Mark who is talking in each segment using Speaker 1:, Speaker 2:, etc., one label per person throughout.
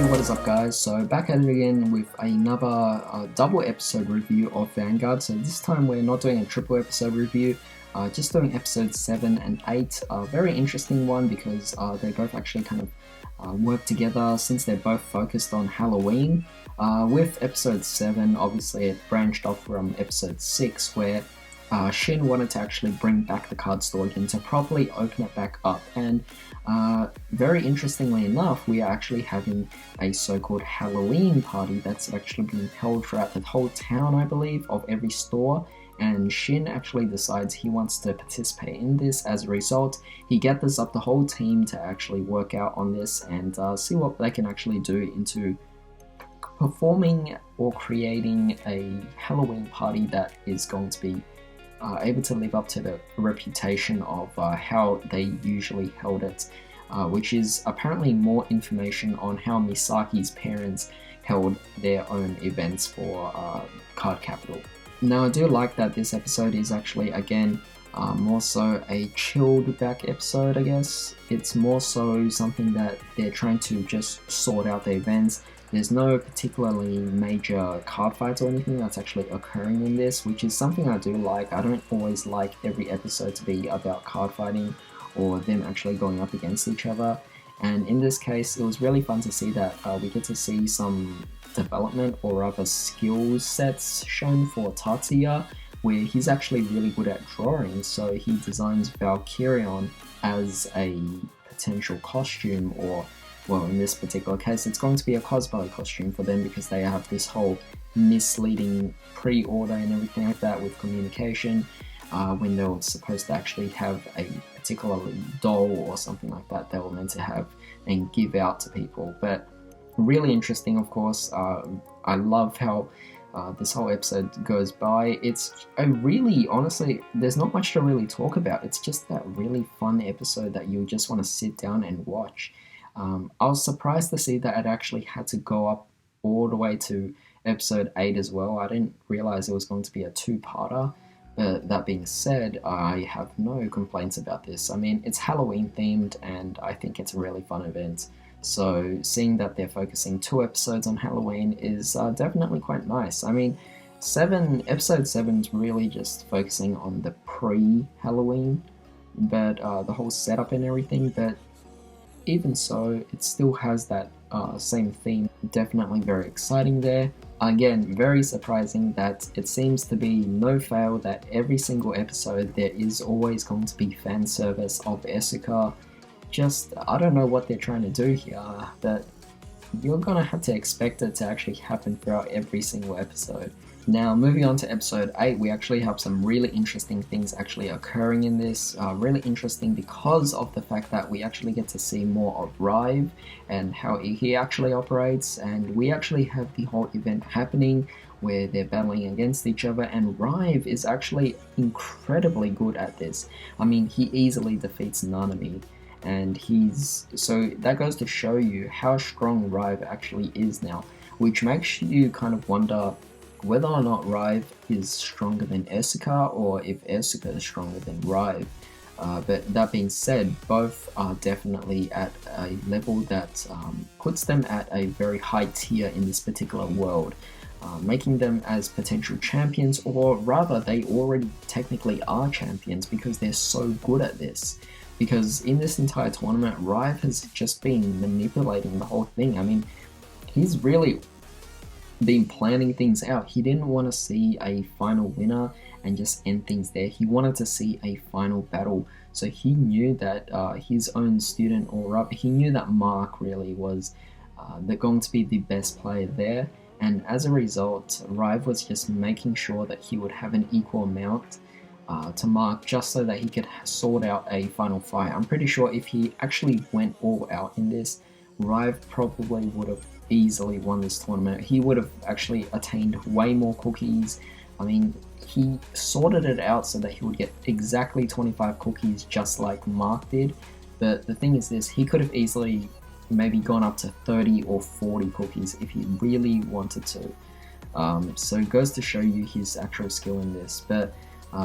Speaker 1: what is up guys? So back at it again with another double episode review of Vanguard. So this time we're not doing a triple episode review, just doing episodes 7 and 8. A very interesting one because they both actually kind of work together since they're both focused on Halloween. With episode 7, obviously it branched off from episode 6 where Shin wanted to actually bring back the card store again to properly open it back up, and very interestingly enough, we are actually having a so-called Halloween party that's actually being held throughout the whole town, I believe, of every store, and Shin actually decides he wants to participate in this. As a result, he gathers up the whole team to actually work out on this and see what they can actually do into performing or creating a Halloween party that is going to be able to live up to the reputation of how they usually held it, which is apparently more information on how Misaki's parents held their own events for Card Capital. Now, I do like that this episode is actually, again, more so a chilled back episode, I guess. It's more so something that they're trying to just sort out the events. There's no particularly major card fights or anything that's actually occurring in this, which is something I do like. I don't always like every episode to be about card fighting or them actually going up against each other. And in this case, it was really fun to see that we get to see some development or rather skill sets shown for Tatsuya, where he's actually really good at drawing. So he designs Valkyrion as a potential costume, or well, in this particular case, it's going to be a cosplay costume for them because they have this whole misleading pre-order and everything like that with communication when they were supposed to actually have a particularly doll or something like that they were meant to have and give out to people. But really interesting, of course. I love how this whole episode goes by. It's a really, honestly, there's not much to really talk about. It's just that really fun episode that you just want to sit down and watch. I was surprised to see that it actually had to go up all the way to episode 8 as well. I didn't realize it was going to be a two-parter. But that being said, I have no complaints about this. I mean, it's Halloween themed and I think it's a really fun event. So seeing that they're focusing 2 episodes on Halloween is definitely quite nice. I mean, episode 7 is really just focusing on the pre-Halloween, but the whole setup and everything, but even so, it still has that same theme. Definitely very exciting there. Again, very surprising that it seems to be no fail that every single episode there is always going to be fan service of Asuka. Just, I don't know what they're trying to do here, but you're gonna have to expect it to actually happen throughout every single episode. Now, moving on to episode 8, we actually have some really interesting things actually occurring in this. Really interesting because of the fact that we actually get to see more of Rive and how he actually operates, and we actually have the whole event happening where they're battling against each other, and Rive is actually incredibly good at this. I mean, he easily defeats Nanami, and so that goes to show you how strong Rive actually is now, which makes you kind of wonder whether or not Rive is stronger than Asuka, or if Asuka is stronger than Rive. But that being said, both are definitely at a level that puts them at a very high tier in this particular world, making them as potential champions, or rather they already technically are champions because they're so good at this. Because in this entire tournament, Rive has just been manipulating the whole thing. I mean, he's really been planning things out. He didn't want to see a final winner and just end things there. He wanted to see a final battle. So he knew that his own student, or rather, he knew that Mark really was going to be the best player there. And as a result, Rive was just making sure that he would have an equal amount to Mark, just so that he could sort out a final fight. I'm pretty sure if he actually went all out in this, Rive probably would have easily won this tournament. He would have actually attained way more cookies. I mean, he sorted it out so that he would get exactly 25 cookies just like Mark did. But the thing is this, he could have easily maybe gone up to 30 or 40 cookies if he really wanted to. So it goes to show you his actual skill in this. But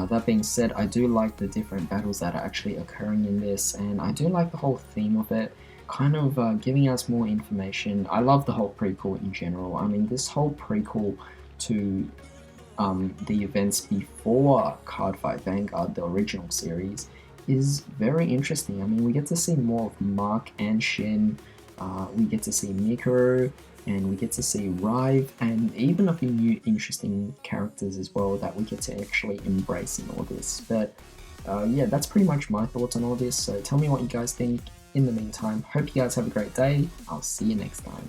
Speaker 1: that being said, I do like the different battles that are actually occurring in this, and I do like the whole theme of it. kind of giving us more information. I love the whole prequel in general. I mean, this whole prequel to the events before Cardfight Vanguard, the original series, is very interesting. I mean, we get to see more of Mark and Shin, we get to see Mikuru, and we get to see Rive, and even a few new interesting characters as well that we get to actually embrace in all this. But yeah, that's pretty much my thoughts on all this, so tell me what you guys think. In the meantime, hope you guys have a great day. I'll see you next time.